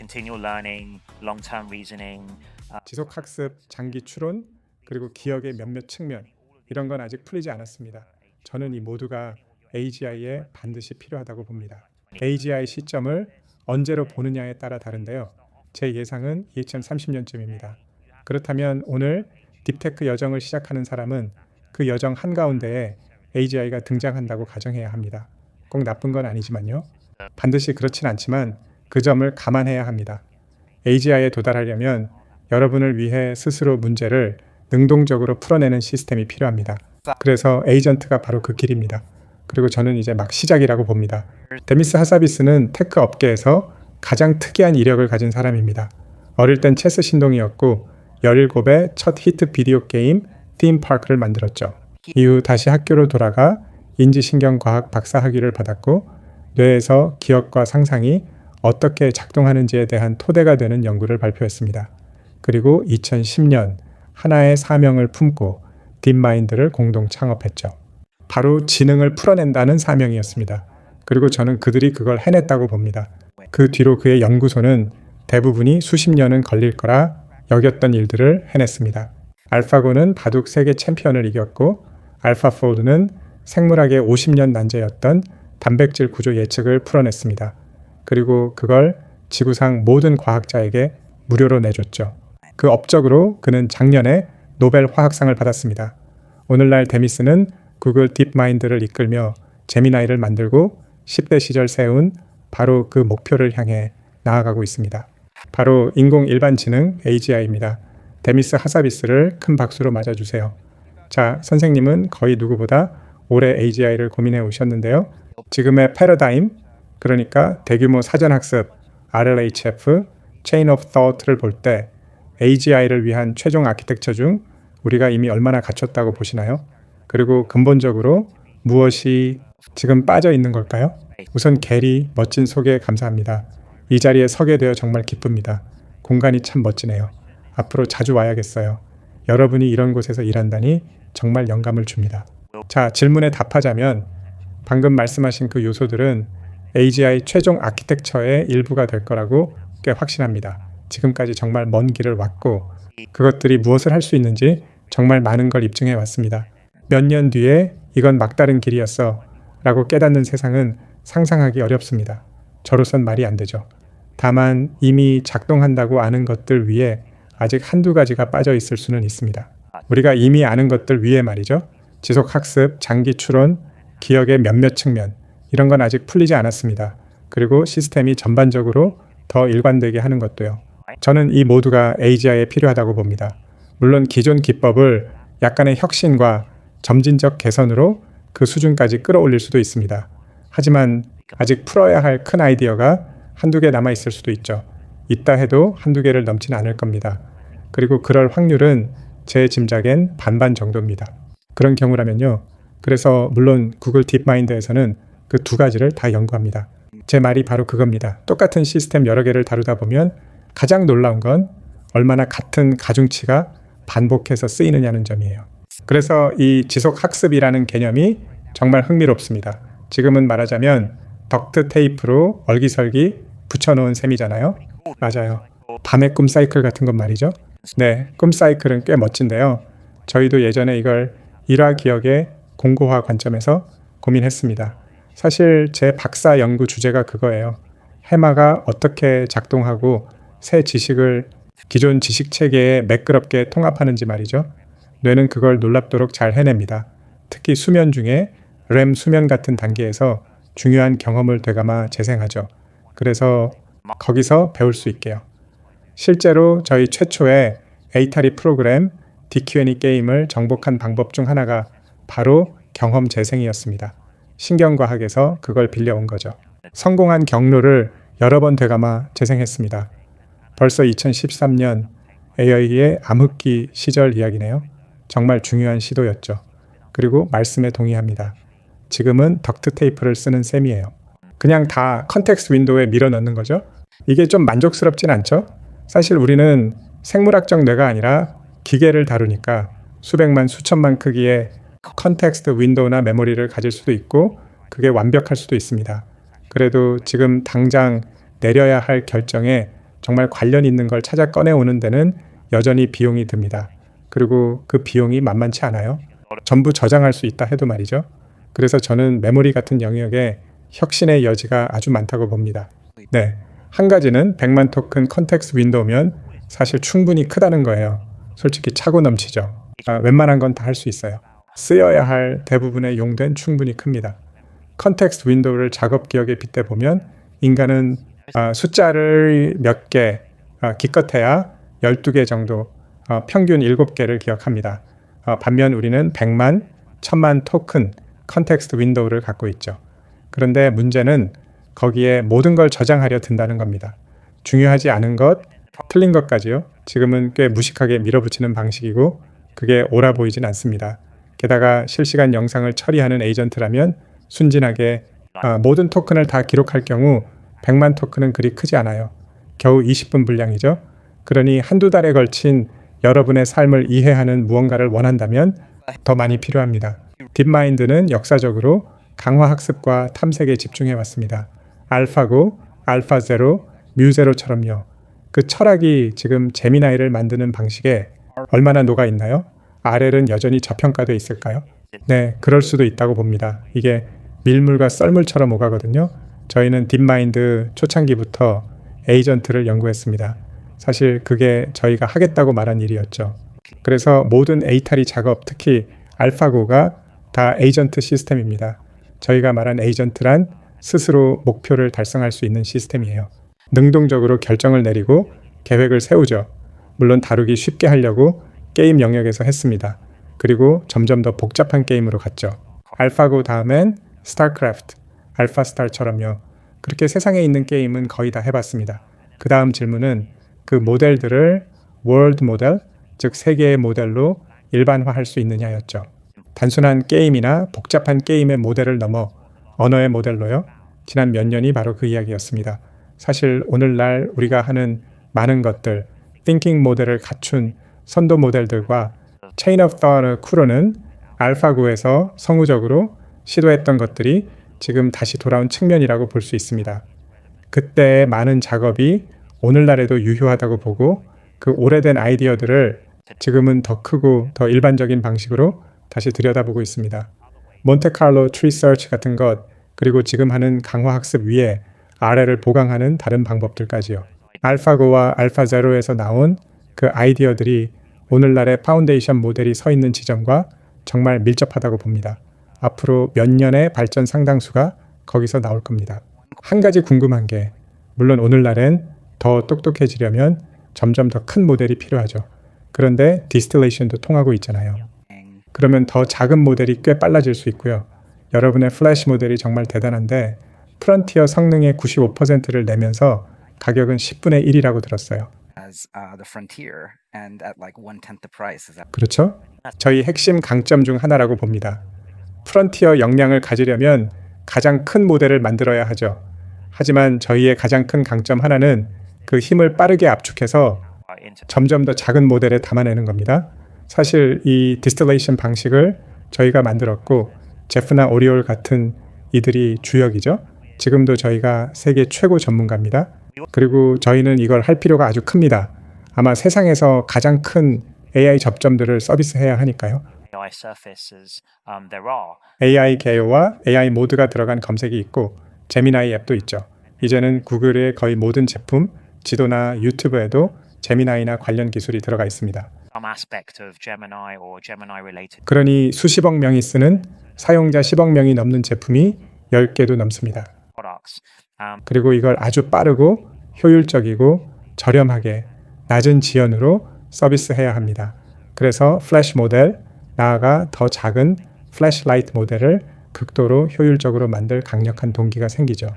continual learning, long-term reasoning. 지속학습, 장기 추론, 그리고 기억의 몇몇 측면 이런 건 아직 풀리지 않았습니다. 저는 이 모두가 AGI에 반드시 필요하다고 봅니다. AGI 시점을 언제로 보느냐에 따라 다른데요. 제 예상은 2030년쯤입니다. 그렇다면 오늘 딥테크 여정을 시작하는 사람은 그 여정 한가운데에 AGI가 등장한다고 가정해야 합니다. 꼭 나쁜 건 아니지만요. 반드시 그렇진 않지만 그 점을 감안해야 합니다. AGI에 도달하려면 여러분을 위해 스스로 문제를 능동적으로 풀어내는 시스템이 필요합니다. 그래서 에이전트가 바로 그 길입니다. 그리고 저는 이제 막 시작이라고 봅니다. 데미스 하사비스는 테크 업계에서 가장 특이한 이력을 가진 사람입니다. 어릴 땐 체스 신동이었고 17의 첫 히트 비디오 게임 팀 파크를 만들었죠. 이후 다시 학교로 돌아가 인지신경과학 박사 학위를 받았고 뇌에서 기억과 상상이 어떻게 작동하는지에 대한 토대가 되는 연구를 발표했습니다. 그리고 2010년 하나의 사명을 품고 딥마인드를 공동 창업했죠. 바로 지능을 풀어낸다는 사명이었습니다. 그리고 저는 그들이 그걸 해냈다고 봅니다. 그 뒤로 그의 연구소는 대부분이 수십 년은 걸릴 거라 여겼던 일들을 해냈습니다. 알파고는 바둑 세계 챔피언을 이겼고 알파폴드는 생물학의 50년 난제였던 단백질 구조 예측을 풀어냈습니다. 그리고 그걸 지구상 모든 과학자에게 무료로 내줬죠. 그 업적으로 그는 작년에 노벨 화학상을 받았습니다. 오늘날 데미스는 구글 딥마인드를 이끌며 제미나이를 만들고 10대 시절 세운 바로 그 목표를 향해 나아가고 있습니다. 바로 인공일반지능 AGI입니다. 데미스 하사비스를 큰 박수로 맞아주세요. 자, 선생님은 거의 누구보다 오래 AGI를 고민해 오셨는데요. 지금의 패러다임, 그러니까 대규모 사전학습, RLHF, Chain of Thought를 볼 때 AGI를 위한 최종 아키텍처 중 우리가 이미 얼마나 갖췄다고 보시나요? 그리고 근본적으로 무엇이 지금 빠져 있는 걸까요? 우선 게리, 멋진 소개 감사합니다. 이 자리에 서게 되어 정말 기쁩니다. 공간이 참 멋지네요. 앞으로 자주 와야겠어요. 여러분이 이런 곳에서 일한다니 정말 영감을 줍니다. 자, 질문에 답하자면 방금 말씀하신 그 요소들은 AGI 최종 아키텍처의 일부가 될 거라고 꽤 확신합니다. 지금까지 정말 먼 길을 왔고 그것들이 무엇을 할 수 있는지 정말 많은 걸 입증해 왔습니다. 몇 년 뒤에 이건 막다른 길이었어 라고 깨닫는 세상은 상상하기 어렵습니다. 저로선 말이 안 되죠. 다만 이미 작동한다고 아는 것들 위에 아직 한두 가지가 빠져 있을 수는 있습니다. 우리가 이미 아는 것들 위에 말이죠. 지속학습, 장기 추론, 기억의 몇몇 측면 이런 건 아직 풀리지 않았습니다. 그리고 시스템이 전반적으로 더 일관되게 하는 것도요. 저는 이 모두가 AGI에 필요하다고 봅니다. 물론 기존 기법을 약간의 혁신과 점진적 개선으로 그 수준까지 끌어올릴 수도 있습니다. 하지만 아직 풀어야 할 큰 아이디어가 한두 개 남아 있을 수도 있죠. 있다 해도 한두 개를 넘지는 않을 겁니다. 그리고 그럴 확률은 제 짐작엔 반반 정도입니다. 그런 경우라면요. 그래서 물론 구글 딥마인드에서는 그 두 가지를 다 연구합니다. 제 말이 바로 그겁니다. 똑같은 시스템 여러 개를 다루다 보면 가장 놀라운 건 얼마나 같은 가중치가 반복해서 쓰이느냐는 점이에요. 그래서 이 지속학습이라는 개념이 정말 흥미롭습니다. 지금은 말하자면 덕트 테이프로 얼기설기 붙여놓은 셈이잖아요. 맞아요. 밤의 꿈 사이클 같은 건 말이죠. 네, 꿈 사이클은 꽤 멋진데요. 저희도 예전에 이걸 일화 기억의 공고화 관점에서 고민했습니다. 사실 제 박사 연구 주제가 그거예요. 해마가 어떻게 작동하고 새 지식을 기존 지식 체계에 매끄럽게 통합하는지 말이죠. 뇌는 그걸 놀랍도록 잘 해냅니다. 특히 수면 중에 렘 수면 같은 단계에서 중요한 경험을 되감아 재생하죠. 그래서 거기서 배울 수 있게요. 실제로 저희 최초의 에이타리 프로그램 DQ&E 게임을 정복한 방법 중 하나가 바로 경험 재생이었습니다. 신경과학에서 그걸 빌려온 거죠. 성공한 경로를 여러 번 되감아 재생했습니다. 벌써 2013년 AI의 암흑기 시절 이야기네요. 정말 중요한 시도였죠. 그리고 말씀에 동의합니다. 지금은 덕트 테이프를 쓰는 셈이에요. 그냥 다 컨텍스트 윈도우에 밀어넣는 거죠. 이게 좀 만족스럽진 않죠? 사실 우리는 생물학적 뇌가 아니라 기계를 다루니까 수백만 수천만 크기의 컨텍스트 윈도우나 메모리를 가질 수도 있고 그게 완벽할 수도 있습니다. 그래도 지금 당장 내려야 할 결정에 정말 관련 있는 걸 찾아 꺼내오는 데는 여전히 비용이 듭니다. 그리고 그 비용이 만만치 않아요. 전부 저장할 수 있다 해도 말이죠. 그래서 저는 메모리 같은 영역에 혁신의 여지가 아주 많다고 봅니다. 네, 한 가지는 100만 토큰 컨텍스트 윈도우면 사실 충분히 크다는 거예요. 솔직히 차고 넘치죠. 웬만한 건 다 할 수 있어요. 쓰여야 할 대부분의 용도는 충분히 큽니다. 컨텍스트 윈도우를 작업 기억에 빗대 보면 인간은 숫자를 몇 개, 기껏해야 12개 정도, 평균 7개를 기억합니다. 반면 우리는 100만, 1000만 토큰 컨텍스트 윈도우를 갖고 있죠. 그런데 문제는 거기에 모든 걸 저장하려 든다는 겁니다. 중요하지 않은 것, 틀린 것까지요. 지금은 꽤 무식하게 밀어붙이는 방식이고 그게 옳아 보이진 않습니다. 게다가 실시간 영상을 처리하는 에이전트라면 순진하게 모든 토큰을 다 기록할 경우 100만 토큰은 그리 크지 않아요. 겨우 20분 분량이죠. 그러니 한두 달에 걸친 여러분의 삶을 이해하는 무언가를 원한다면 더 많이 필요합니다. 딥마인드는 역사적으로 강화학습과 탐색에 집중해 왔습니다. 알파고, 알파제로, 뮤제로처럼요. 그 철학이 지금 제미나이를 만드는 방식에 얼마나 녹아 있나요? RL은 여전히 저평가되어 있을까요? 네, 그럴 수도 있다고 봅니다. 이게 밀물과 썰물처럼 오가거든요. 저희는 딥마인드 초창기부터 에이전트를 연구했습니다. 사실 그게 저희가 하겠다고 말한 일이었죠. 그래서 모든 에이타리 작업, 특히 알파고가 다 에이전트 시스템입니다. 저희가 말한 에이전트란 스스로 목표를 달성할 수 있는 시스템이에요. 능동적으로 결정을 내리고 계획을 세우죠. 물론 다루기 쉽게 하려고 게임 영역에서 했습니다. 그리고 점점 더 복잡한 게임으로 갔죠. 알파고 다음엔 스타크래프트, 알파스타처럼요. 그렇게 세상에 있는 게임은 거의 다 해봤습니다. 그 다음 질문은 그 모델들을 월드 모델, 즉 세계의 모델로 일반화할 수 있느냐였죠. 단순한 게임이나 복잡한 게임의 모델을 넘어 언어의 모델로요. 지난 몇 년이 바로 그 이야기였습니다. 사실 오늘날 우리가 하는 많은 것들, thinking 모델을 갖춘 선도 모델들과 Chain of Thought 쿠로는 알파고에서 성우적으로 시도했던 것들이 지금 다시 돌아온 측면이라고 볼 수 있습니다. 그때의 많은 작업이 오늘날에도 유효하다고 보고 그 오래된 아이디어들을 지금은 더 크고 더 일반적인 방식으로 다시 들여다보고 있습니다. 몬테칼로 트리 서치 같은 것, 그리고 지금 하는 강화학습 위에 RL을 보강하는 다른 방법들까지요. 알파고와 알파제로에서 나온 그 아이디어들이 오늘날의 파운데이션 모델이 서 있는 지점과 정말 밀접하다고 봅니다. 앞으로 몇 년의 발전 상당수가 거기서 나올 겁니다. 한 가지 궁금한 게, 물론 오늘날엔 더 똑똑해지려면 점점 더 큰 모델이 필요하죠. 그런데 디스틸레이션도 통하고 있잖아요. 그러면 더 작은 모델이 꽤 빨라질 수 있고요. 여러분의 플래시 모델이 정말 대단한데 프론티어 성능의 95%를 내면서 가격은 10분의 1이라고 들었어요. 그렇죠? 저희 핵심 강점 중 하나라고 봅니다. 프론티어 역량을 가지려면 가장 큰 모델을 만들어야 하죠. 하지만 저희의 가장 큰 강점 하나는 그 힘을 빠르게 압축해서 점점 더 작은 모델에 담아내는 겁니다. 사실 이 디스틸레이션 방식을 저희가 만들었고 제프나 오리올 같은 이들이 주역이죠. 지금도 저희가 세계 최고 전문가입니다. 그리고 저희는 이걸 할 필요가 아주 큽니다. 아마 세상에서 가장 큰 AI 접점들을 서비스해야 하니까요. AI 개요와 AI 모드가 들어간 검색이 있고 제미나이 앱도 있죠. 이제는 구글의 거의 모든 제품, 지도나 유튜브에도 제미나이나 관련 기술이 들어가 있습니다. 그러니 수십억 명이 쓰는 사용자 10억 명이 넘는 제품이 10개도 넘습니다. 그리고 이걸 아주 빠르고 효율적이고 저렴하게 낮은 지연으로 서비스해야 합니다. 그래서 플래시 모델, 나아가 더 작은 플래시라이트 모델을 극도로 효율적으로 만들 강력한 동기가 생기죠.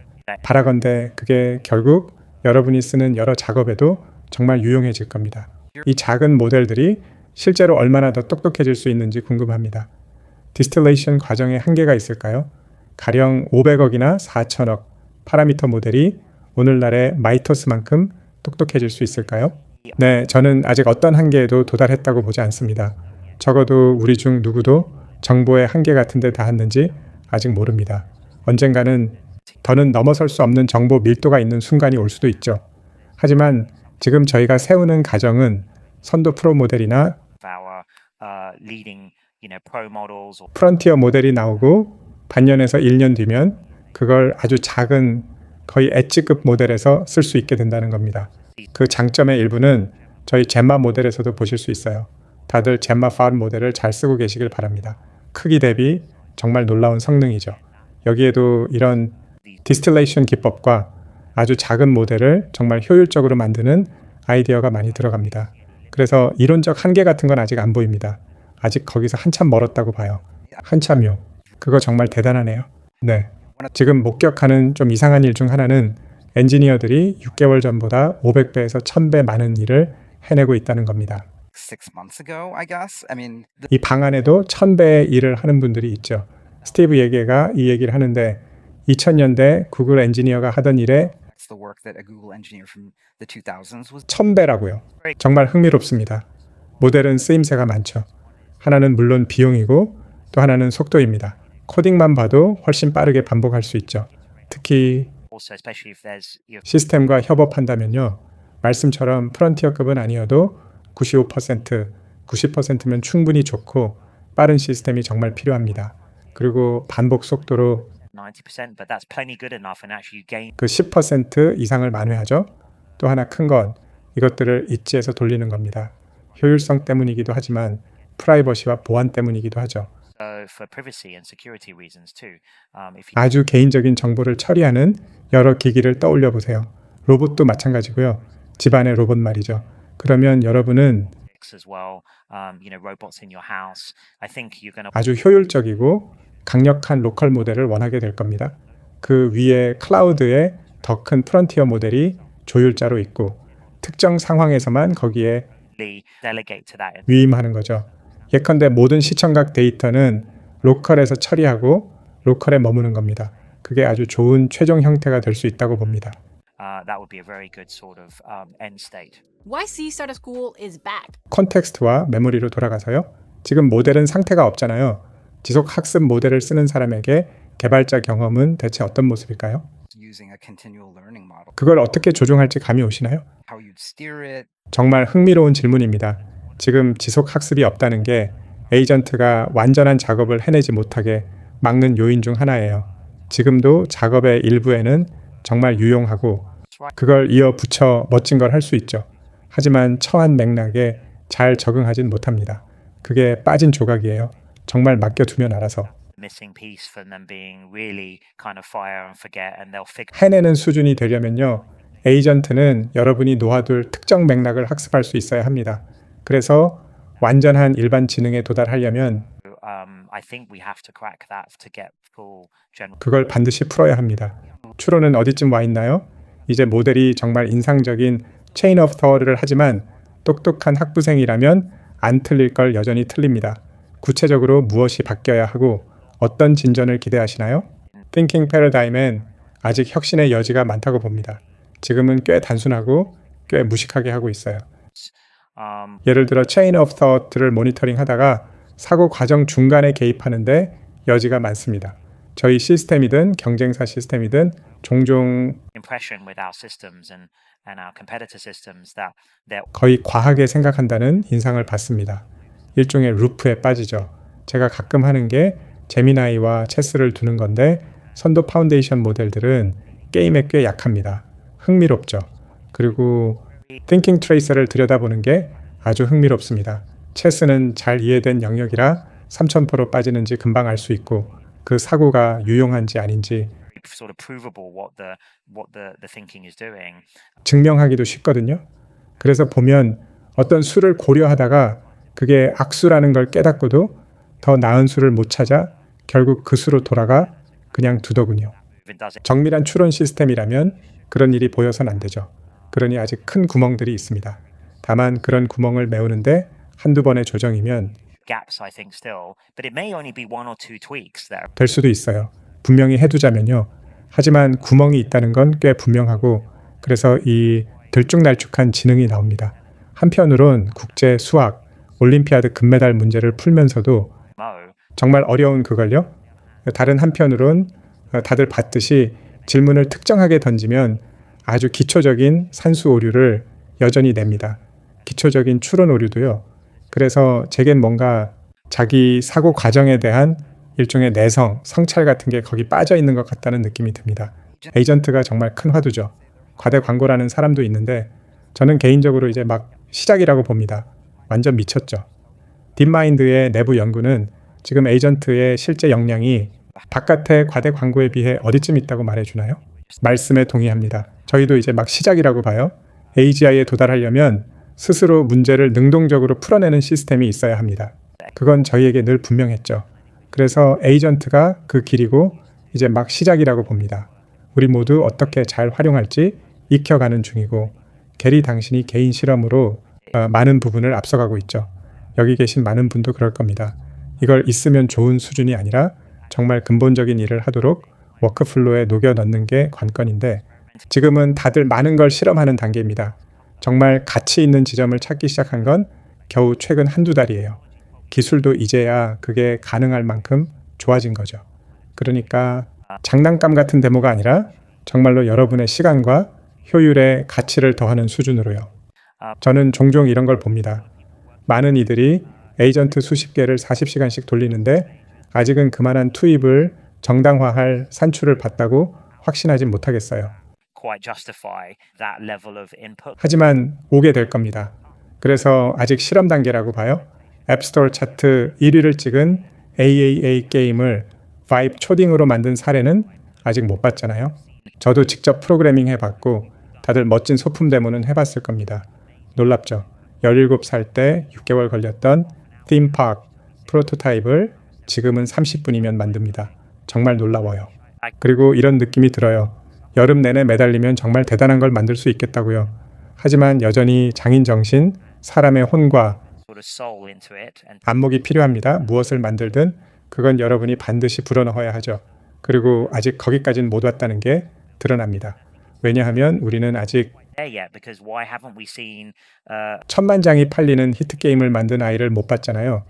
바라건대 그게 결국 여러분이 쓰는 여러 작업에도 정말 유용해질 겁니다. 이 작은 모델들이 실제로 얼마나 더 똑똑해질 수 있는지 궁금합니다. 디스틸레이션 과정에 한계가 있을까요? 가령 500억이나 4천억 파라미터 모델이 오늘날의 마이토스만큼 똑똑해질 수 있을까요? 네, 저는 아직 어떤 한계에도 도달했다고 보지 않습니다. 적어도 우리 중 누구도 정보의 한계 같은 데 닿았는지 아직 모릅니다. 언젠가는 더는 넘어설 수 없는 정보 밀도가 있는 순간이 올 수도 있죠. 하지만 지금 저희가 세우는 가정은 선도 프로 모델이나 our leading, pro models or 프론티어 모델이 나오고 반년에서 1년 뒤면 그걸 아주 작은 거의 엣지급 모델에서 쓸 수 있게 된다는 겁니다. 그 장점의 일부는 저희 젬마 모델에서도 보실 수 있어요. 다들 젬마 5 모델을 잘 쓰고 계시길 바랍니다. 크기 대비 정말 놀라운 성능이죠. 여기에도 이런 디스틸레이션 기법과 아주 작은 모델을 정말 효율적으로 만드는 아이디어가 많이 들어갑니다. 그래서 이론적 한계 같은 건 아직 안 보입니다. 아직 거기서 한참 멀었다고 봐요. 한참요. 그거 정말 대단하네요. 네. 지금 목격하는 좀 이상한 일 중 하나는 엔지니어들이 6개월 전보다 500배에서 1000배 많은 일을 해내고 있다는 겁니다. 6 months ago, I guess. I mean, 이 방 안에도 1000배의 일을 하는 분들이 있죠. 스티브 예게가 이 얘기를 하는데 2000년대 구글 엔지니어가 하던 일에 it's the work that a Google engineer from the 2000s was 1000배라고요. 정말 흥미롭습니다. 모델은 쓰임새가 많죠. 하나는 물론 비용이고 또 하나는 속도입니다. 코딩만 봐도 훨씬 빠르게 반복할 수 있죠. 특히 also especially if there's 시스템과 협업한다면요. 말씀처럼 프론티어급은 아니어도 95%, 90%면 충분히 좋고 빠른 시스템이 정말 필요합니다. 그리고 반복 속도로 90%, but that's plenty good enough and actually gain 그 10% 이상을 만회하죠. 또 하나 큰 건 이것들을 엣지에서 돌리는 겁니다. 효율성 때문이기도 하지만 프라이버시와 보안 때문이기도 하죠. for privacy and security reasons too. If you 아주 개인적인 정보를 처리하는 여러 기기를 떠올려 보세요. 로봇도 마찬가지고요. 집안의 로봇 말이죠. 그러면 여러분은 as well, robots in your house. I think you're going to 아주 효율적이고 강력한 로컬 모델을 원하게 될 겁니다. 그 위에 클라우드에 더 큰 프론티어 모델이 조율자로 있고 특정 상황에서만 거기에 delegate to that. 위임하는 거죠. 예컨대 모든 시청각 데이터는 로컬에서 처리하고 로컬에 머무는 겁니다. 그게 아주 좋은 최종 형태가 될 수 있다고 봅니다. That would be a very good sort of end state. YC Startup School is back. 콘텍스트와 메모리로 돌아가서요. 지금 모델은 상태가 없잖아요. 지속 학습 모델을 쓰는 사람에게 개발자 경험은 대체 어떤 모습일까요? using a continual learning model. 그걸 어떻게 조종할지 감이 오시나요? How you'd steer it. 정말 흥미로운 질문입니다. 지금 지속 학습이 없다는 게 에이전트가 완전한 작업을 해내지 못하게 막는 요인 중 하나예요. 지금도 작업의 일부에는 정말 유용하고 그걸 이어 붙여 멋진 걸 할 수 있죠. 하지만 처한 맥락에 잘 적응하진 못합니다. 그게 빠진 조각이에요. 정말 맡겨두면 알아서. Missing piece from them being really kind of fire and forget, and they'll figure. 해내는 수준이 되려면요. 에이전트는 여러분이 놓아둘 특정 맥락을 학습할 수 있어야 합니다. 그래서 완전한 일반 지능에 도달하려면 I think we have to crack that to get full general. 그걸 반드시 풀어야 합니다. 추론은 어디쯤 와 있나요? 이제 모델이 정말 인상적인 체인 오브 터를 하지만 똑똑한 학부생이라면 안 틀릴 걸 여전히 틀립니다. 구체적으로 무엇이 바뀌어야 하고 어떤 진전을 기대하시나요? Thinking Paradigm엔 아직 혁신의 여지가 많다고 봅니다. 지금은 꽤 단순하고 꽤 무식하게 하고 있어요. 예를 들어 Chain of Thought를 모니터링 하다가 사고 과정 중간에 개입하는데 여지가 많습니다. 저희 시스템이든 경쟁사 시스템이든 종종 Impression with our systems and our competitor systems that they're 거의 과하게 생각한다는 인상을 받습니다. 일종의 루프에 빠지죠. 제가 가끔 하는 게 제미나이와 체스를 두는 건데 선도 파운데이션 모델들은 게임에 꽤 약합니다. 흥미롭죠. 그리고 Thinking Tracer를 들여다보는 게 아주 흥미롭습니다. 체스는 잘 이해된 영역이라 3000%로 빠지는지 금방 알 수 있고 그 사고가 유용한지 아닌지 sort of provable what the thinking is doing. 증명하기도 쉽거든요. 그래서 보면 어떤 수를 고려하다가 그게 악수라는 걸 깨닫고도 더 나은 수를 못 찾아 결국 그 수로 돌아가 그냥 두더군요. Even does it 정밀한 추론 시스템이라면 그런 일이 보여선 안 되죠. 그러니 아직 큰 구멍들이 있습니다. 다만 그런 구멍을 메우는데 한두 번의 조정이면 gaps, I think still, but it may only be one or two tweaks that are 될 수도 있어요. 분명히 해두자면요. 하지만 구멍이 있다는 건 꽤 분명하고 그래서 이 들쭉날쭉한 지능이 나옵니다. 한편으론 국제 수학, 올림피아드 금메달 문제를 풀면서도 low. 정말 어려운 그걸요. 다른 한편으론 다들 봤듯이 질문을 특정하게 던지면 아주 기초적인 산수 오류를 여전히 냅니다. 기초적인 추론 오류도요. 그래서 제겐 뭔가 자기 사고 과정에 대한 일종의 내성, 성찰 같은 게 거기 빠져 있는 것 같다는 느낌이 듭니다. 에이전트가 정말 큰 화두죠. 과대 광고라는 사람도 있는데 저는 개인적으로 이제 막 시작이라고 봅니다. 완전 미쳤죠. 딥마인드의 내부 연구는 지금 에이전트의 실제 역량이 바깥의 과대 광고에 비해 어디쯤 있다고 말해주나요? 말씀에 동의합니다. 저희도 이제 막 시작이라고 봐요. AGI에 도달하려면 스스로 문제를 능동적으로 풀어내는 시스템이 있어야 합니다. 그건 저희에게 늘 분명했죠. 그래서 에이전트가 그 길이고 이제 막 시작이라고 봅니다. 우리 모두 어떻게 잘 활용할지 익혀가는 중이고 게리 당신이 개인 실험으로 많은 부분을 앞서가고 있죠. 여기 계신 많은 분도 그럴 겁니다. 이걸 있으면 좋은 수준이 아니라 정말 근본적인 일을 하도록 워크플로우에 녹여 넣는 게 관건인데 지금은 다들 많은 걸 실험하는 단계입니다. 정말 가치 있는 지점을 찾기 시작한 건 겨우 최근 한두 달이에요. 기술도 이제야 그게 가능할 만큼 좋아진 거죠. 그러니까 장난감 같은 데모가 아니라 정말로 여러분의 시간과 효율에 가치를 더하는 수준으로요. 저는 종종 이런 걸 봅니다. 많은 이들이 에이전트 수십 개를 40시간씩 돌리는데 아직은 그만한 투입을 정당화할 산출을 봤다고 확신하진 못하겠어요. 하지만 오게 될 겁니다. 그래서 아직 실험 단계라고 봐요. 앱스토어 차트 1위를 찍은 AAA 게임을 바이브 초딩으로 만든 사례는 아직 못 봤잖아요. 저도 직접 프로그래밍 해봤고 다들 멋진 소품 데모는 해봤을 겁니다. 놀랍죠? 17살 때 6개월 걸렸던 팀파크 프로토타입을 지금은 30분이면 만듭니다. 정말 놀라워요. 그리고 이런 느낌이 들어요. 여름 내내 매달리면 정말 대단한 걸 만들 수 있겠다고요. 하지만 여전히 장인 정신, 사람의 혼과 안목이 필요합니다. 무엇을 만들든 그건 여러분이 반드시 불어넣어야 하죠. 그리고 아직 거기까지는 못 왔다는 게 드러납니다. 왜냐하면 우리는 아직 1000만 장이 팔리는 히트게임을 만든 아이를 못 봤잖아요.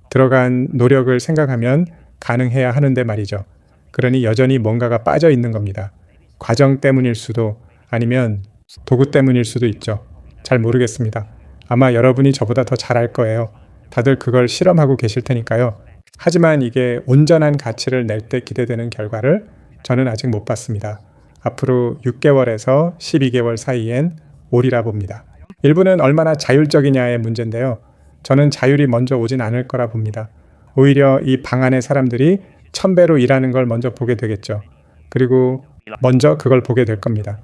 들어간 노력을 생각하면 가능해야 하는데 말이죠. 그러니 여전히 뭔가가 빠져 있는 겁니다. 과정 때문일 수도 아니면 도구 때문일 수도 있죠. 잘 모르겠습니다. 아마 여러분이 저보다 더 잘 알 거예요. 다들 그걸 실험하고 계실 테니까요. 하지만 이게 온전한 가치를 낼 때 기대되는 결과를 저는 아직 못 봤습니다. 앞으로 6개월에서 12개월 사이엔 오리라 봅니다. 일부는 얼마나 자율적이냐의 문제인데요. 저는 자율이 먼저 오진 않을 거라 봅니다. 오히려 이 방 안의 사람들이 1000배로 일하는 걸 먼저 보게 되겠죠. 그리고 먼저 그걸 보게 될 겁니다.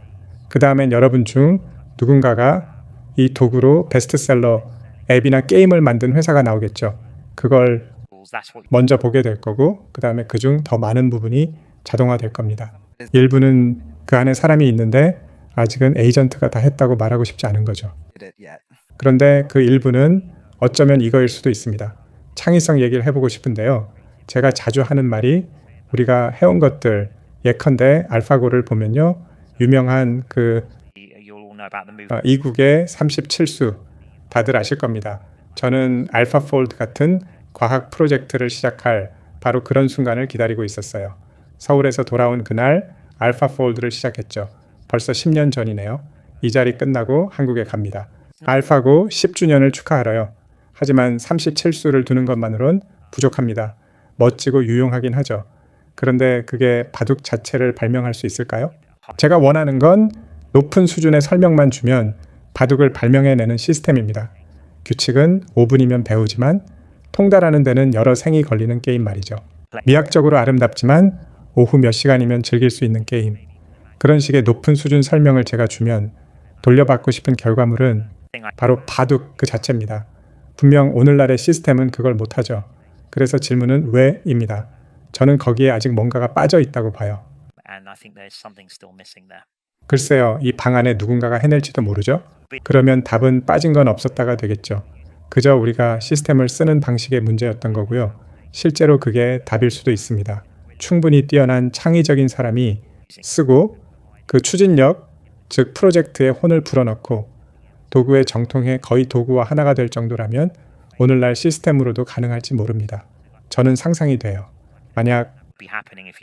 그 다음엔 여러분 중 누군가가 이 도구로 베스트셀러 앱이나 게임을 만든 회사가 나오겠죠. 그걸 먼저 보게 될 거고 그 다음에 그중 더 많은 부분이 자동화될 겁니다. 일부는 그 안에 사람이 있는데 아직은 에이전트가 다 했다고 말하고 싶지 않은 거죠. 그런데 그 일부는 어쩌면 이거일 수도 있습니다. 창의성 얘기를 해보고 싶은데요. 제가 자주 하는 말이 우리가 해온 것들 예컨대 알파고를 보면요. 유명한 그 이국의 37수 다들 아실 겁니다. 저는 알파폴드 같은 과학 프로젝트를 시작할 바로 그런 순간을 기다리고 있었어요. 서울에서 돌아온 그날 알파폴드를 시작했죠. 벌써 10년 전이네요. 이 자리 끝나고 한국에 갑니다. 알파고 10주년을 축하하러요. 하지만 37수를 두는 것만으론 부족합니다. 멋지고 유용하긴 하죠. 그런데 그게 바둑 자체를 발명할 수 있을까요? 제가 원하는 건 높은 수준의 설명만 주면 바둑을 발명해내는 시스템입니다. 규칙은 5분이면 배우지만 통달하는 데는 여러 생이 걸리는 게임 말이죠. 미학적으로 아름답지만 오후 몇 시간이면 즐길 수 있는 게임. 그런 식의 높은 수준 설명을 제가 주면 돌려받고 싶은 결과물은 바로 바둑 그 자체입니다. 분명 오늘날의 시스템은 그걸 못하죠. 그래서 질문은 왜입니다. 저는 거기에 아직 뭔가가 빠져 있다고 봐요. 글쎄요, 이 방 안에 누군가가 해낼지도 모르죠. 그러면 답은 빠진 건 없었다가 되겠죠. 그저 우리가 시스템을 쓰는 방식의 문제였던 거고요. 실제로 그게 답일 수도 있습니다. 충분히 뛰어난 창의적인 사람이 쓰고 그 추진력, 즉 프로젝트에 혼을 불어넣고 도구에 정통해 거의 도구와 하나가 될 정도라면 오늘날 시스템으로도 가능할지 모릅니다. 저는 상상이 돼요. 만약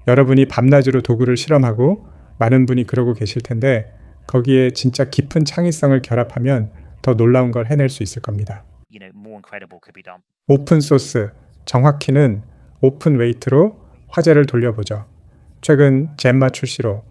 여러분이 밤낮으로 도구를 실험하고 많은 분이 그러고 계실 텐데 거기에 진짜 깊은 창의성을 결합하면 더 놀라운 걸 해낼 수 있을 겁니다. more incredible could be done. 오픈 소스, 정확히는 오픈 웨이트로 화제를 돌려보죠. 최근 젬마 출시로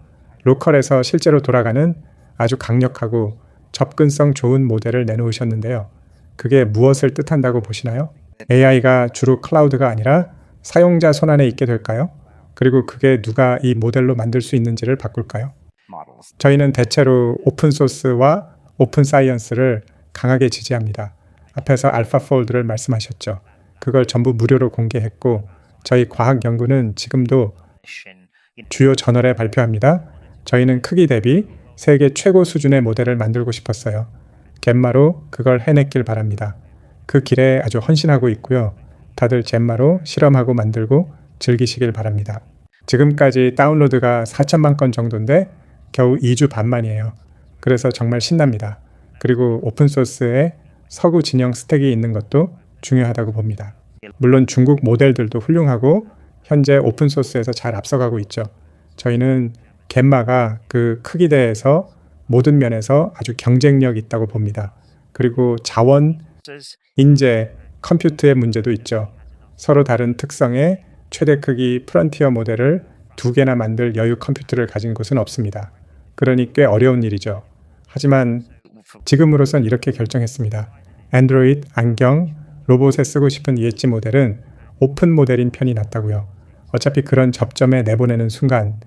로컬에서 실제로 돌아가는 아주 강력하고 접근성 좋은 모델을 내놓으셨는데요. 그게 무엇을 뜻한다고 보시나요? AI가 주로 클라우드가 아니라 사용자 손안에 있게 될까요? 그리고 그게 누가 이 모델로 만들 수 있는지를 바꿀까요? models. 저희는 대체로 오픈 소스와 오픈 사이언스를 강하게 지지합니다. 앞에서 알파폴드를 말씀하셨죠. 그걸 전부 무료로 공개했고 저희 과학 연구는 지금도 주요 저널에 발표합니다. 저희는 크기 대비 세계 최고 수준의 모델을 만들고 싶었어요. gemma로 그걸 해냈길 바랍니다. 그 길에 아주 헌신하고 있고요. 다들 잼마로 실험하고 만들고 즐기시길 바랍니다. 지금까지 다운로드가 4천만 건 정도인데 겨우 2주 반 만이에요. 그래서 정말 신납니다. 그리고 오픈소스에 서구 진영 스택이 있는 것도 중요하다고 봅니다. 물론 중국 모델들도 훌륭하고 현재 오픈소스에서 잘 앞서가고 있죠. 저희는 gemma가 그 크기대에서 모든 면에서 아주 경쟁력 있다고 봅니다. 그리고 자원, 인재, 컴퓨터의 문제도 있죠. 서로 다른 특성의 최대 크기 프론티어 모델을 2개나 만들 여유 컴퓨터를 가진 곳은 없습니다. 그러니 꽤 어려운 일이죠. 하지만 지금으로선 이렇게 결정했습니다. 안드로이드, 안경, 로봇에 쓰고 싶은 EH 모델은 오픈 모델인 편이 낫다고요. 어차피 그런 접점에 내보내는 순간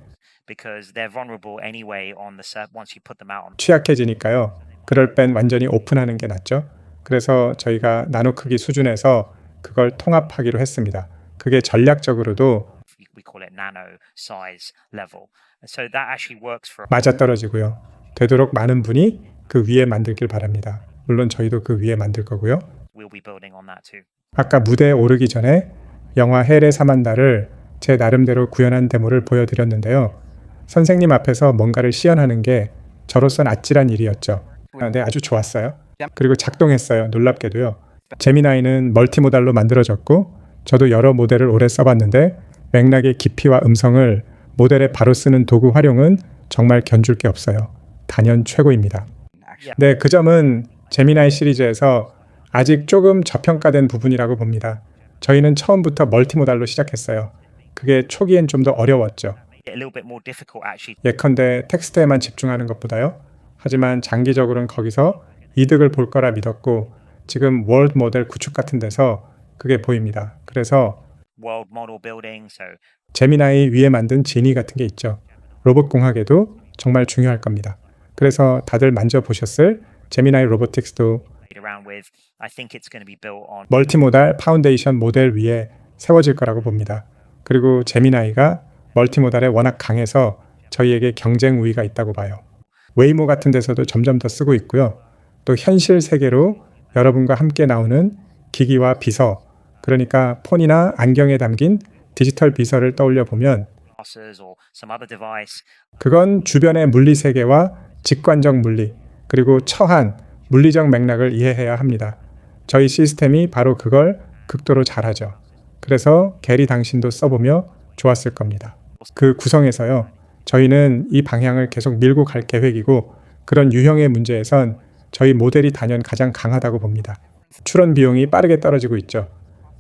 because they're vulnerable anyway on the once you put them out on. 취약해지니까요. 그럴 땐 완전히 오픈하는 게 낫죠. 그래서 저희가 나노 크기 수준에서 그걸 통합하기로 했습니다. 그게 전략적으로도 We call it nano size level. So that actually works for. 맞아떨어지고요. 되도록 많은 분이 그 위에 만들길 바랍니다. 물론 저희도 그 위에 만들 거고요. We'll be building on that too. 아까 무대에 오르기 전에 영화 헬의 사만다를 제 나름대로 구현한 데모를 보여드렸는데요. 선생님 앞에서 뭔가를 시연하는 게 저로선 아찔한 일이었죠. 네, 아주 좋았어요. 그리고 작동했어요. 놀랍게도요. 제미나이는 멀티모달로 만들어졌고 저도 여러 모델을 오래 써봤는데 맥락의 깊이와 음성을 모델에 바로 쓰는 도구 활용은 정말 견줄 게 없어요. 단연 최고입니다. 네, 그 점은 제미나이 시리즈에서 아직 조금 저평가된 부분이라고 봅니다. 저희는 처음부터 멀티모달로 시작했어요. 그게 초기엔 좀 더 어려웠죠. A little bit more difficult actually. 예컨대 텍스트에만 집중하는 것보다요. 하지만 장기적으로는 거기서 이득을 볼 거라 믿었고 지금 월드 모델 구축 같은 데서 그게 보입니다. 그래서 World model building. So 제미나이 위에 만든 지니 같은 게 있죠. 로봇 공학에도 정말 중요할 겁니다. 그래서 다들 만져보셨을 제미나이 로보틱스도 around with. I think it's going to be built on. 멀티모달 파운데이션 모델 위에 세워질 거라고 봅니다. 그리고 제미나이가 멀티모달에 워낙 강해서 저희에게 경쟁 우위가 있다고 봐요. 웨이모 같은 데서도 점점 더 쓰고 있고요. 또 현실 세계로 여러분과 함께 나오는 기기와 비서, 그러니까 폰이나 안경에 담긴 디지털 비서를 떠올려 보면 Glasses or some other device. 그건 주변의 물리 세계와 직관적 물리, 그리고 처한 물리적 맥락을 이해해야 합니다. 저희 시스템이 바로 그걸 극도로 잘하죠. 그래서 게리 당신도 써보며 좋았을 겁니다. 그 구성에서요. 저희는 이 방향을 계속 밀고 갈 계획이고 그런 유형의 문제에선 저희 모델이 단연 가장 강하다고 봅니다. 출원 비용이 빠르게 떨어지고 있죠.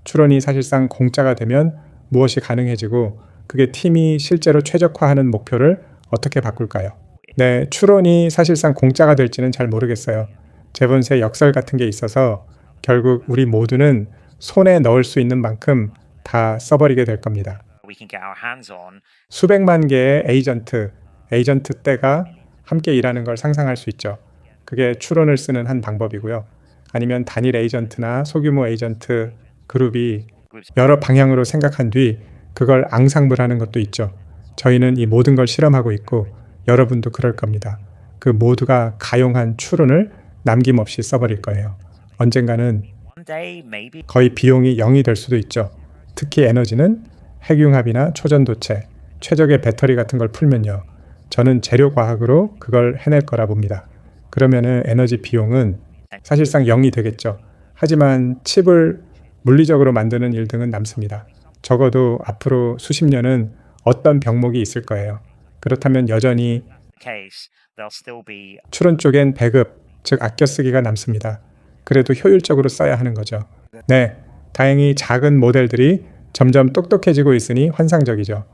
출원이 사실상 공짜가 되면 무엇이 가능해지고 그게 팀이 실제로 최적화하는 목표를 어떻게 바꿀까요? 네, 출원이 사실상 공짜가 될지는 잘 모르겠어요. 재본세 역설 같은 게 있어서 결국 우리 모두는 손에 넣을 수 있는 만큼 다 써버리게 될 겁니다. We can get our hands on. 수백만 개의 에이전트 떼가 함께 일하는 걸 상상할 수 있죠. 그게 추론을 쓰는 한 방법이고요. 아니면 단일 에이전트나 소규모 에이전트 그룹이 여러 방향으로 생각한 뒤 그걸 앙상블하는 것도 있죠. 저희는 이 모든 걸 실험하고 있고 여러분도 그럴 겁니다. 그 모두가 가용한 추론을 남김없이 써버릴 거예요. 언젠가는 One day maybe. 거의 비용이 0이 될 수도 있죠. 특히 에너지는 핵융합이나 초전도체, 최적의 배터리 같은 걸 풀면요. 저는 재료과학으로 그걸 해낼 거라 봅니다. 그러면은 에너지 비용은 사실상 0이 되겠죠. 하지만 칩을 물리적으로 만드는 일 등은 남습니다. 적어도 앞으로 수십 년은 어떤 병목이 있을 거예요. 그렇다면 여전히 Case there'll still be. 추론 쪽엔 배급, 즉 아껴 쓰기가 남습니다. 그래도 효율적으로 써야 하는 거죠. 네, 다행히 작은 모델들이 점점 똑똑해지고 있으니 환상적이죠.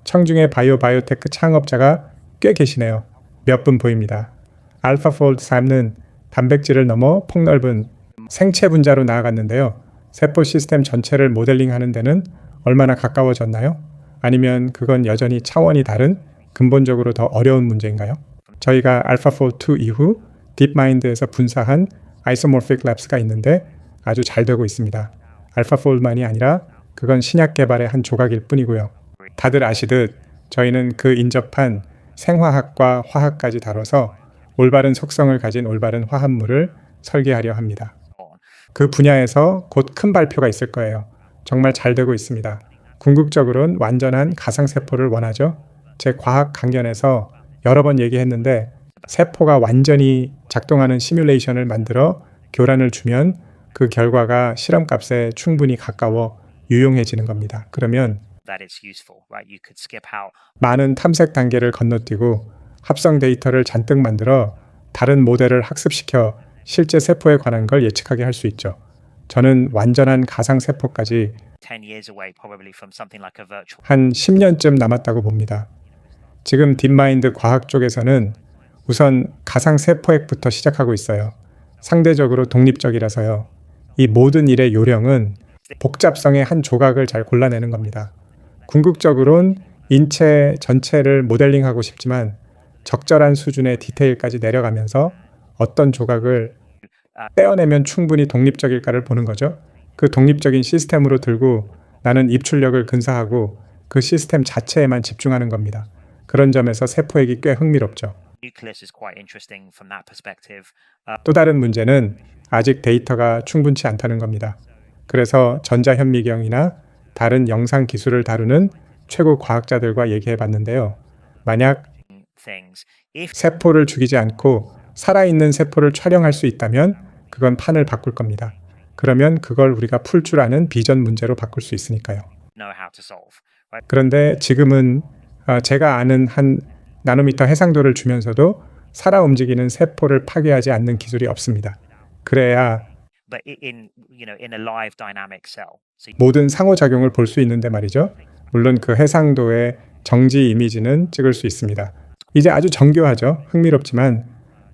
청중의 바이오테크 창업자가 꽤 계시네요. 몇 분 보입니다. 알파폴드 3는 단백질을 넘어 폭넓은 생체 분자로 나아갔는데요. 세포 시스템 전체를 모델링하는 데는 얼마나 가까워졌나요? 아니면 그건 여전히 차원이 다른 근본적으로 더 어려운 문제인가요? 저희가 알파폴드 2 이후 딥마인드에서 분사한 아이소모픽 랩스가 있는데 아주 잘 되고 있습니다. 알파폴드만이 아니라 그건 신약 개발의 한 조각일 뿐이고요. 다들 아시듯 저희는 그 인접한 생화학과 화학까지 다뤄서 올바른 속성을 가진 올바른 화합물을 설계하려 합니다. 그 분야에서 곧 큰 발표가 있을 거예요. 정말 잘 되고 있습니다. 궁극적으로는 완전한 가상세포를 원하죠. 제 과학 강연에서 여러 번 얘기했는데 세포가 완전히 작동하는 시뮬레이션을 만들어 교란을 주면 그 결과가 실험값에 충분히 가까워 유용해지는 겁니다. 그러면 많은 탐색 단계를 건너뛰고 합성 데이터를 잔뜩 만들어 다른 모델을 학습시켜 실제 세포에 관한 걸 예측하게 할 수 있죠. 저는 완전한 가상세포까지 한 10년쯤 남았다고 봅니다. 지금 딥마인드 과학 쪽에서는 우선 가상세포액부터 시작하고 있어요. 상대적으로 독립적이라서요. 이 모든 일의 요령은 복잡성의 한 조각을 잘 골라내는 겁니다. 궁극적으론 인체 전체를 모델링하고 싶지만 적절한 수준의 디테일까지 내려가면서 어떤 조각을 떼어내면 충분히 독립적일까를 보는 거죠. 그 독립적인 시스템으로 들고 나는 입출력을 근사하고 그 시스템 자체에만 집중하는 겁니다. 그런 점에서 세포액이 꽤 흥미롭죠. 또 다른 문제는 아직 데이터가 충분치 않다는 겁니다. 그래서 전자현미경이나 다른 영상 기술을 다루는 최고 과학자들과 얘기해 봤는데요. 만약 세포를 죽이지 않고 살아있는 세포를 촬영할 수 있다면 그건 판을 바꿀 겁니다. 그러면 그걸 우리가 풀 줄 아는 비전 문제로 바꿀 수 있으니까요. 그런데 지금은 제가 아는 한 나노미터 해상도를 주면서도 살아 움직이는 세포를 파괴하지 않는 기술이 없습니다. 그래야 모든 상호작용을 볼 수 있는데 말이죠. 물론 그 해상도의 정지 이미지는 찍을 수 있습니다. 이제 아주 정교하죠. 흥미롭지만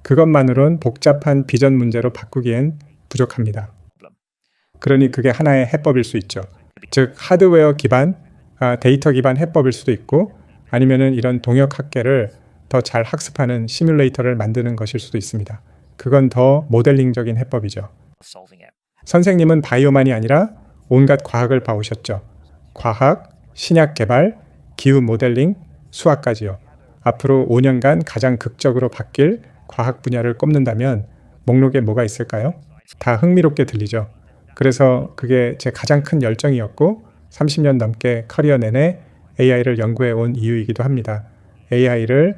그것만으론 복잡한 비전 문제로 바꾸기엔 부족합니다. 그러니 그게 하나의 해법일 수 있죠. 즉 하드웨어 기반, 데이터 기반 해법일 수도 있고 아니면은 이런 동역학계를 더 잘 학습하는 시뮬레이터를 만드는 것일 수도 있습니다. 그건 더 모델링적인 해법이죠. 선생님은 바이오만이 아니라 온갖 과학을 봐오셨죠. 과학, 신약 개발, 기후 모델링, 수학까지요. 앞으로 5년간 가장 극적으로 바뀔 과학 분야를 꼽는다면 목록에 뭐가 있을까요? 다 흥미롭게 들리죠. 그래서 그게 제 가장 큰 열정이었고 30년 넘게 커리어 내내 AI를 연구해 온 이유이기도 합니다. AI를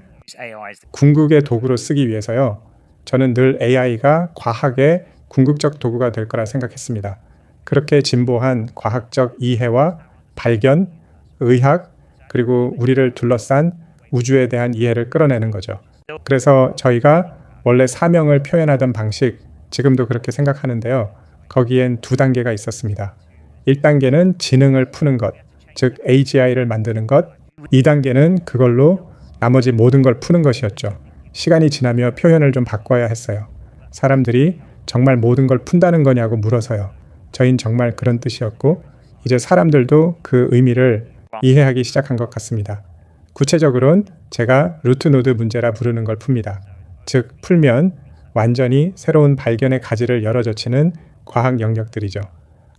궁극의 도구로 쓰기 위해서요. 저는 늘 AI가 과학의 궁극적 도구가 될 거라 생각했습니다. 그렇게 진보한 과학적 이해와 발견, 의학, 그리고 우리를 둘러싼 우주에 대한 이해를 끌어내는 거죠. 그래서 저희가 원래 사명을 표현하던 방식, 지금도 그렇게 생각하는데요. 거기엔 두 단계가 있었습니다. 1단계는 지능을 푸는 것, 즉 AGI를 만드는 것. 2단계는 그걸로 나머지 모든 걸 푸는 것이었죠. 시간이 지나며 표현을 좀 바꿔야 했어요. 사람들이 정말 모든 걸 푼다는 거냐고 물어서요. 저희는 정말 그런 뜻이었고 이제 사람들도 그 의미를 이해하기 시작한 것 같습니다. 구체적으로는 제가 루트노드 문제라 부르는 걸 풉니다. 즉 풀면 완전히 새로운 발견의 가지를 열어젖히는 과학 영역들이죠.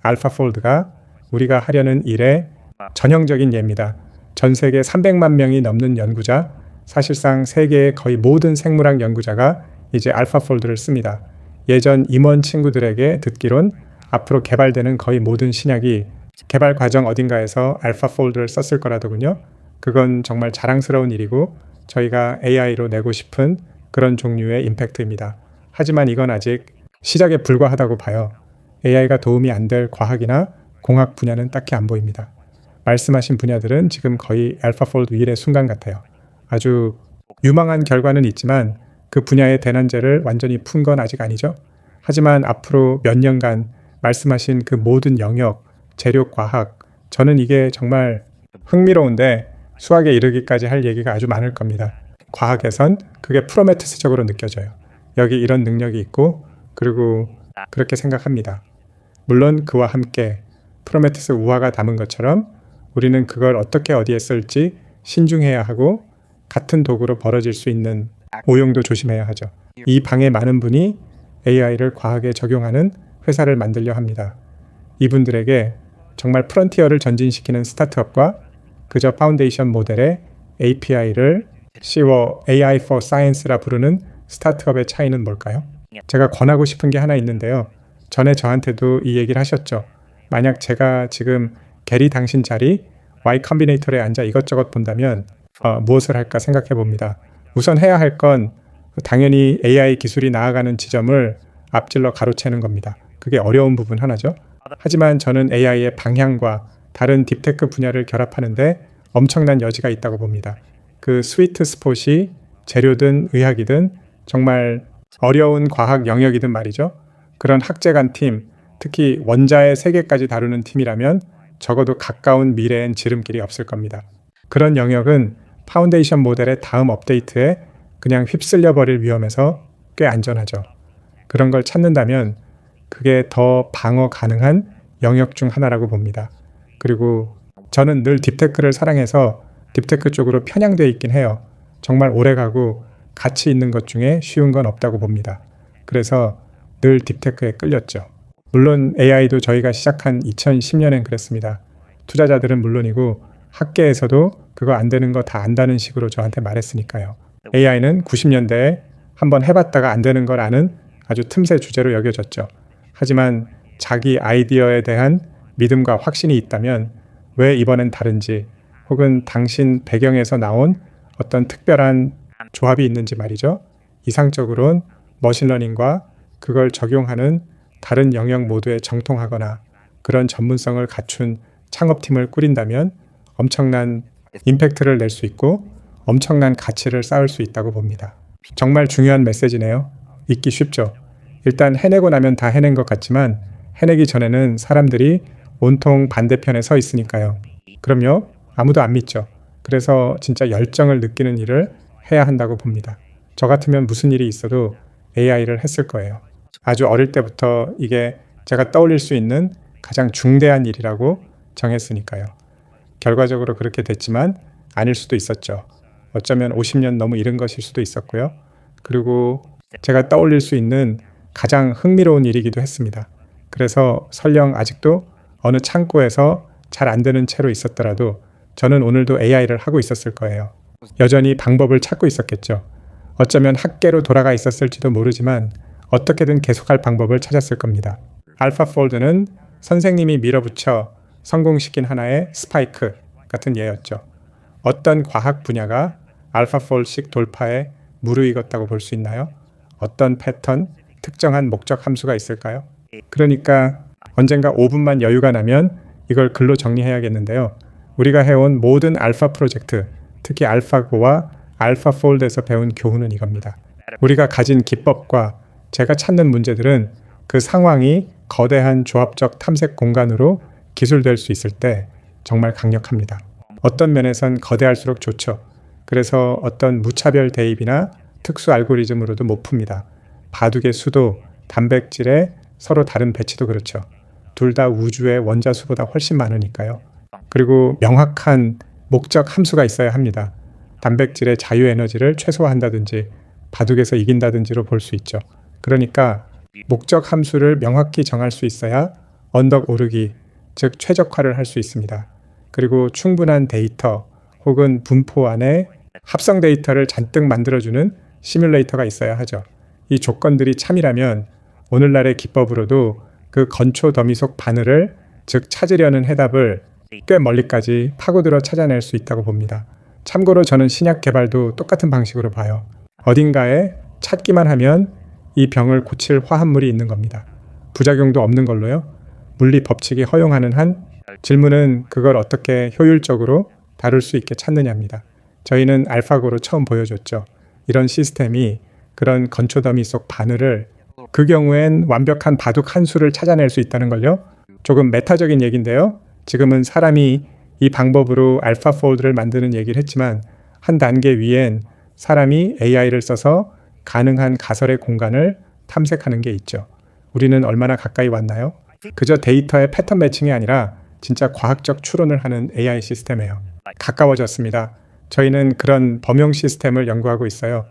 알파폴드가 우리가 하려는 일의 전형적인 예입니다. 전 세계 300만 명이 넘는 연구자, 사실상 세계의 거의 모든 생물학 연구자가 이제 알파폴드를 씁니다. 예전 임원 친구들에게 듣기론 앞으로 개발되는 거의 모든 신약이 개발 과정 어딘가에서 알파폴드를 썼을 거라더군요. 그건 정말 자랑스러운 일이고 저희가 AI로 내고 싶은 그런 종류의 임팩트입니다. 하지만 이건 아직 시작에 불과하다고 봐요. AI가 도움이 안 될 과학이나 공학 분야는 딱히 안 보입니다. 말씀하신 분야들은 지금 거의 알파폴드 1의 순간 같아요. 아주 유망한 결과는 있지만 그 분야의 대난제를 완전히 푼 건 아직 아니죠. 하지만 앞으로 몇 년간 말씀하신 그 모든 영역, 재료 과학, 저는 이게 정말 흥미로운데 수학에 이르기까지 할 얘기가 아주 많을 겁니다. 과학에선 그게 프로메테스적으로 느껴져요. 여기 이런 능력이 있고 그리고 그렇게 생각합니다. 물론 그와 함께 프로메테스 우화가 담은 것처럼 우리는 그걸 어떻게 어디에 쓸지 신중해야 하고 같은 도구로 벌어질 수 있는 오용도 조심해야 하죠. 이 방에 많은 분이 AI를 과학에 적용하는 회사를 만들려 합니다. 이분들에게 정말 프론티어를 전진시키는 스타트업과 그저 파운데이션 모델의 API를 씌워 AI for Science라 부르는 스타트업의 차이는 뭘까요? 제가 권하고 싶은 게 하나 있는데요. 전에 저한테도 이 얘기를 하셨죠. 만약 제가 지금 게리 당신 자리 Y 컴비네이터에 앉아 이것저것 본다면 무엇을 할까 생각해 봅니다. 우선 해야 할 건 당연히 AI 기술이 나아가는 지점을 앞질러 가로채는 겁니다. 그게 어려운 부분 하나죠. 하지만 저는 AI의 방향과 다른 딥테크 분야를 결합하는데 엄청난 여지가 있다고 봅니다. 그 스위트 스폿이 재료든 의학이든 정말 어려운 과학 영역이든 말이죠. 그런 학제간 팀, 특히 원자의 세계까지 다루는 팀이라면 적어도 가까운 미래엔 지름길이 없을 겁니다. 그런 영역은 파운데이션 모델의 다음 업데이트에 그냥 휩쓸려 버릴 위험에서 꽤 안전하죠. 그런 걸 찾는다면 그게 더 방어 가능한 영역 중 하나라고 봅니다. 그리고 저는 늘 딥테크를 사랑해서 딥테크 쪽으로 편향되어 있긴 해요. 정말 오래가고 가치 있는 것 중에 쉬운 건 없다고 봅니다. 그래서 늘 딥테크에 끌렸죠. 물론 AI도 저희가 시작한 2010년엔 그랬습니다. 투자자들은 물론이고 학계에서도 그거 안 되는 거 다 안다는 식으로 저한테 말했으니까요. AI는 90년대에 한번 해봤다가 안 되는 걸 아는 아주 틈새 주제로 여겨졌죠. 하지만 자기 아이디어에 대한 믿음과 확신이 있다면 왜 이번엔 다른지 혹은 당신 배경에서 나온 어떤 특별한 조합이 있는지 말이죠. 이상적으론 머신러닝과 그걸 적용하는 다른 영역 모두에 정통하거나 그런 전문성을 갖춘 창업팀을 꾸린다면 엄청난 임팩트를 낼 수 있고 엄청난 가치를 쌓을 수 있다고 봅니다. 정말 중요한 메시지네요. 읽기 쉽죠. 일단 해내고 나면 다 해낸 것 같지만 해내기 전에는 사람들이 온통 반대편에 서 있으니까요. 그럼요, 아무도 안 믿죠. 그래서 진짜 열정을 느끼는 일을 해야 한다고 봅니다. 저 같으면 무슨 일이 있어도 AI를 했을 거예요. 아주 어릴 때부터 이게 제가 떠올릴 수 있는 가장 중대한 일이라고 정했으니까요. 결과적으로 그렇게 됐지만 아닐 수도 있었죠. 어쩌면 50년 너무 이른 것일 수도 있었고요. 그리고 제가 떠올릴 수 있는 가장 흥미로운 일이기도 했습니다. 그래서 설령 아직도 어느 창고에서 잘 안 되는 채로 있었더라도 저는 오늘도 AI를 하고 있었을 거예요. 여전히 방법을 찾고 있었겠죠. 어쩌면 학계로 돌아가 있었을지도 모르지만 어떻게든 계속할 방법을 찾았을 겁니다. 알파폴드는 선생님이 밀어붙여 성공시킨 하나의 스파이크 같은 예였죠. 어떤 과학 분야가 알파폴드식 돌파에 무르익었다고 볼 수 있나요? 어떤 패턴, 특정한 목적 함수가 있을까요? 그러니까 언젠가 5분만 여유가 나면 이걸 글로 정리해야겠는데요. 우리가 해온 모든 알파 프로젝트, 특히 알파고와 알파폴드에서 배운 교훈은 이겁니다. 우리가 가진 기법과 제가 찾는 문제들은 그 상황이 거대한 조합적 탐색 공간으로 기술될 수 있을 때 정말 강력합니다. 어떤 면에선 거대할수록 좋죠. 그래서 어떤 무차별 대입이나 특수 알고리즘으로도 못 풉니다. 바둑의 수도, 단백질의 서로 다른 배치도 그렇죠. 둘 다 우주의 원자 수보다 훨씬 많으니까요. 그리고 명확한 목적 함수가 있어야 합니다. 단백질의 자유 에너지를 최소화한다든지 바둑에서 이긴다든지로 볼 수 있죠. 그러니까 목적 함수를 명확히 정할 수 있어야 언덕 오르기, 즉 최적화를 할 수 있습니다. 그리고 충분한 데이터 혹은 분포 안에 합성 데이터를 잔뜩 만들어주는 시뮬레이터가 있어야 하죠. 이 조건들이 참이라면 오늘날의 기법으로도 그 건초 더미 속 바늘을, 즉 찾으려는 해답을 꽤 멀리까지 파고들어 찾아낼 수 있다고 봅니다. 참고로 저는 신약 개발도 똑같은 방식으로 봐요. 어딘가에 찾기만 하면 이 병을 고칠 화합물이 있는 겁니다. 부작용도 없는 걸로요. 물리 법칙이 허용하는 한 질문은 그걸 어떻게 효율적으로 다룰 수 있게 찾느냐입니다. 저희는 알파고로 처음 보여줬죠. 이런 시스템이 그런 건초더미 속 바늘을 그 경우엔 완벽한 바둑 한 수를 찾아낼 수 있다는 걸요. 조금 메타적인 얘기인데요. 지금은 사람이 이 방법으로 알파폴드를 만드는 얘기를 했지만 한 단계 위엔 사람이 AI를 써서 가능한 가설의 공간을 탐색하는 게 있죠. 우리는 얼마나 가까이 왔나요? 그저 데이터의 패턴 매칭이 아니라 진짜 과학적 추론을 하는 AI 시스템이에요. 가까워졌습니다. 저희는 그런 범용 시스템을 연구하고 있어요.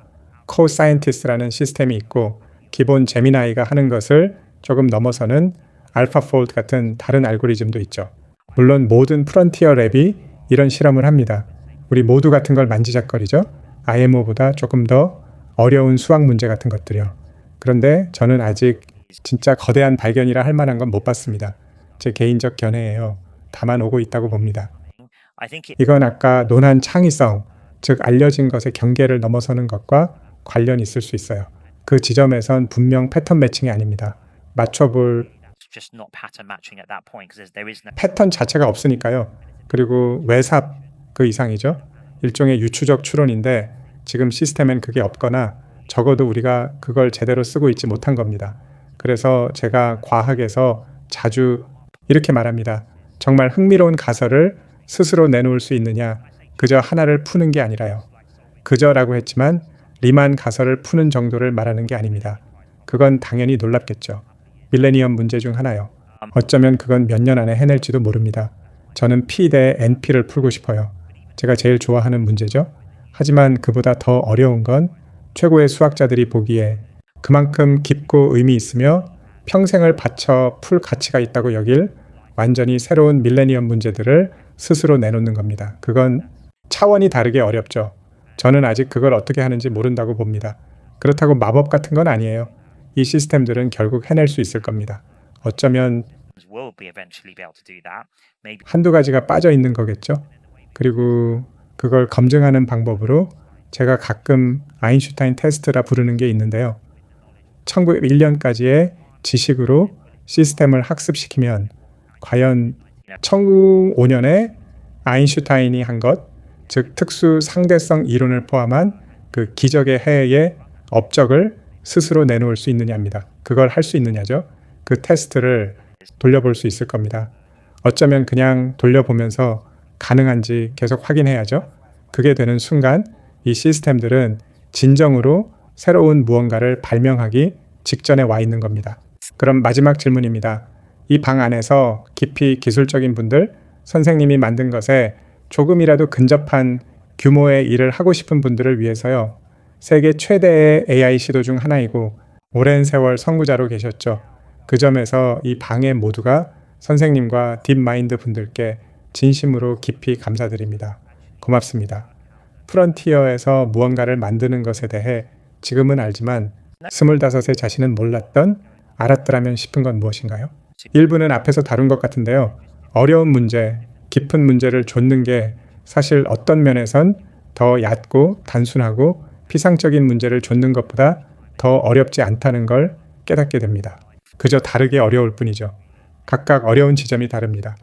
코사이언티스트라는 시스템이 있고 기본 제미나이가 하는 것을 조금 넘어서는 알파폴드 같은 다른 알고리즘도 있죠. 물론 모든 프론티어 랩이 이런 실험을 합니다. 우리 모두 같은 걸 만지작거리죠. IMO보다 조금 더 어려운 수학 문제 같은 것들이요. 그런데 저는 아직 진짜 거대한 발견이라 할 만한 건 못 봤습니다. 제 개인적 견해예요. 다만 오고 있다고 봅니다. 이건 아까 논한 창의성, 즉 알려진 것의 경계를 넘어서는 것과 관련이 있을 수 있어요. 그 지점에선 분명 패턴 매칭이 아닙니다. 맞춰볼 패턴 자체가 없으니까요. 그리고 외삽 그 이상이죠. 일종의 유추적 추론인데 지금 시스템엔 그게 없거나 적어도 우리가 그걸 제대로 쓰고 있지 못한 겁니다. 그래서 제가 과학에서 자주 이렇게 말합니다. 정말 흥미로운 가설을 스스로 내놓을 수 있느냐, 그저 하나를 푸는 게 아니라요. 그저라고 했지만 리만 가설을 푸는 정도를 말하는 게 아닙니다. 그건 당연히 놀랍겠죠. 밀레니엄 문제 중 하나요. 어쩌면 그건 몇 년 안에 해낼지도 모릅니다. 저는 P 대 NP를 풀고 싶어요. 제가 제일 좋아하는 문제죠. 하지만 그보다 더 어려운 건 최고의 수학자들이 보기에 그만큼 깊고 의미 있으며 평생을 바쳐 풀 가치가 있다고 여길 완전히 새로운 밀레니엄 문제들을 스스로 내놓는 겁니다. 그건 차원이 다르게 어렵죠. 저는 아직 그걸 어떻게 하는지 모른다고 봅니다. 그렇다고 마법 같은 건 아니에요. 이 시스템들은 결국 해낼 수 있을 겁니다. 어쩌면 한두 가지가 빠져 있는 거겠죠. 그리고 그걸 검증하는 방법으로 제가 가끔 아인슈타인 테스트라 부르는 게 있는데요. 1901년까지의 지식으로 시스템을 학습시키면 과연 1905년에 아인슈타인이 한 것, 즉 특수 상대성 이론을 포함한 그 기적의 해의 업적을 스스로 내놓을 수 있느냐입니다. 그걸 할 수 있느냐죠. 그 테스트를 돌려볼 수 있을 겁니다. 어쩌면 그냥 돌려보면서 가능한지 계속 확인해야죠. 그게 되는 순간 이 시스템들은 진정으로 새로운 무언가를 발명하기 직전에 와 있는 겁니다. 그럼 마지막 질문입니다. 이 방 안에서 깊이 기술적인 분들, 선생님이 만든 것에 조금이라도 근접한 규모의 일을 하고 싶은 분들을 위해서요. 세계 최대의 AI 시도 중 하나이고 오랜 세월 선구자로 계셨죠. 그 점에서 이 방의 모두가 선생님과 딥마인드 분들께 진심으로 깊이 감사드립니다. 고맙습니다. 프론티어에서 무언가를 만드는 것에 대해 지금은 알지만 25의 자신은 몰랐던 알았더라면 싶은 건 무엇인가요? 일부는 앞에서 다룬 것 같은데요. 어려운 문제, 깊은 문제를 좇는 게 사실 어떤 면에선 더 얕고 단순하고 피상적인 문제를 좇는 것보다 더 어렵지 않다는 걸 깨닫게 됩니다. 그저 다르게 어려울 뿐이죠. 각각 어려운 지점이 다릅니다.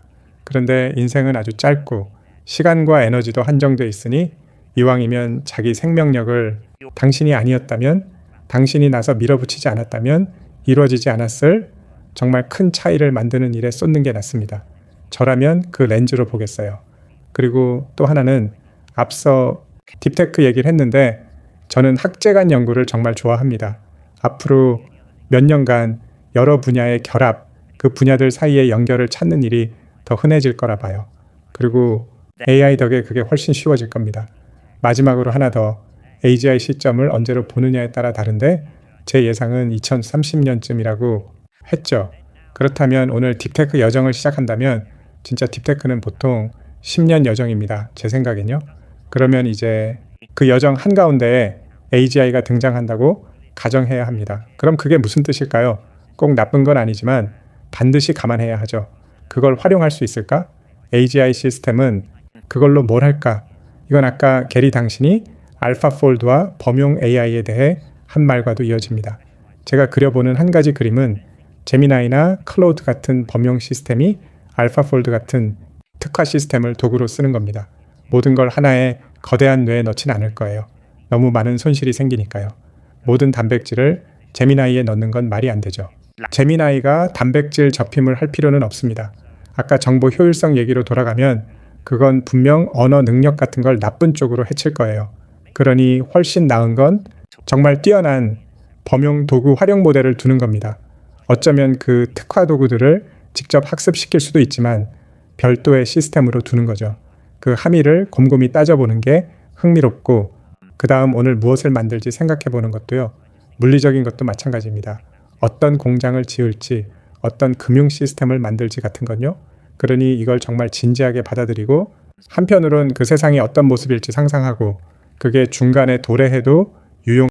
그런데 인생은 아주 짧고 시간과 에너지도 한정돼 있으니 이왕이면 자기 생명력을 당신이 아니었다면, 당신이 나서 밀어붙이지 않았다면 이루어지지 않았을 정말 큰 차이를 만드는 일에 쏟는 게 낫습니다. 저라면 그 렌즈로 보겠어요. 그리고 또 하나는 앞서 딥테크 얘기를 했는데 저는 학제간 연구를 정말 좋아합니다. 앞으로 몇 년간 여러 분야의 결합, 그 분야들 사이의 연결을 찾는 일이 더 흔해질 거라 봐요. 그리고 AI 덕에 그게 훨씬 쉬워질 겁니다. 마지막으로 하나 더, AGI 시점을 언제로 보느냐에 따라 다른데 제 예상은 2030년쯤이라고 했죠. 그렇다면 오늘 딥테크 여정을 시작한다면 진짜 딥테크는 보통 10년 여정입니다. 제 생각엔요. 그러면 이제 그 여정 한가운데에 AGI가 등장한다고 가정해야 합니다. 그럼 그게 무슨 뜻일까요? 꼭 나쁜 건 아니지만 반드시 감안해야 하죠. 그걸 활용할 수 있을까? AGI 시스템은 그걸로 뭘 할까? 이건 아까 게리 당신이 알파폴드와 범용 AI에 대해 한 말과도 이어집니다. 제가 그려보는 한 가지 그림은 제미나이나 클로우드 같은 범용 시스템이 알파폴드 같은 특화 시스템을 도구로 쓰는 겁니다. 모든 걸 하나의 거대한 뇌에 넣진 않을 거예요. 너무 많은 손실이 생기니까요. 모든 단백질을 제미나이에 넣는 건 말이 안 되죠. 제미나이가 단백질 접힘을 할 필요는 없습니다. 아까 정보 효율성 얘기로 돌아가면 그건 분명 언어 능력 같은 걸 나쁜 쪽으로 해칠 거예요. 그러니 훨씬 나은 건 정말 뛰어난 범용 도구 활용 모델을 두는 겁니다. 어쩌면 그 특화 도구들을 직접 학습시킬 수도 있지만 별도의 시스템으로 두는 거죠. 그 함의를 곰곰이 따져보는 게 흥미롭고 그 다음 오늘 무엇을 만들지 생각해보는 것도요. 물리적인 것도 마찬가지입니다. 어떤 공장을 지을지 어떤 금융 시스템을 만들지 같은 건요. 그러니 이걸 정말 진지하게 받아들이고 한편으론 그 세상이 어떤 모습일지 상상하고 그게 중간에 도래해도 유용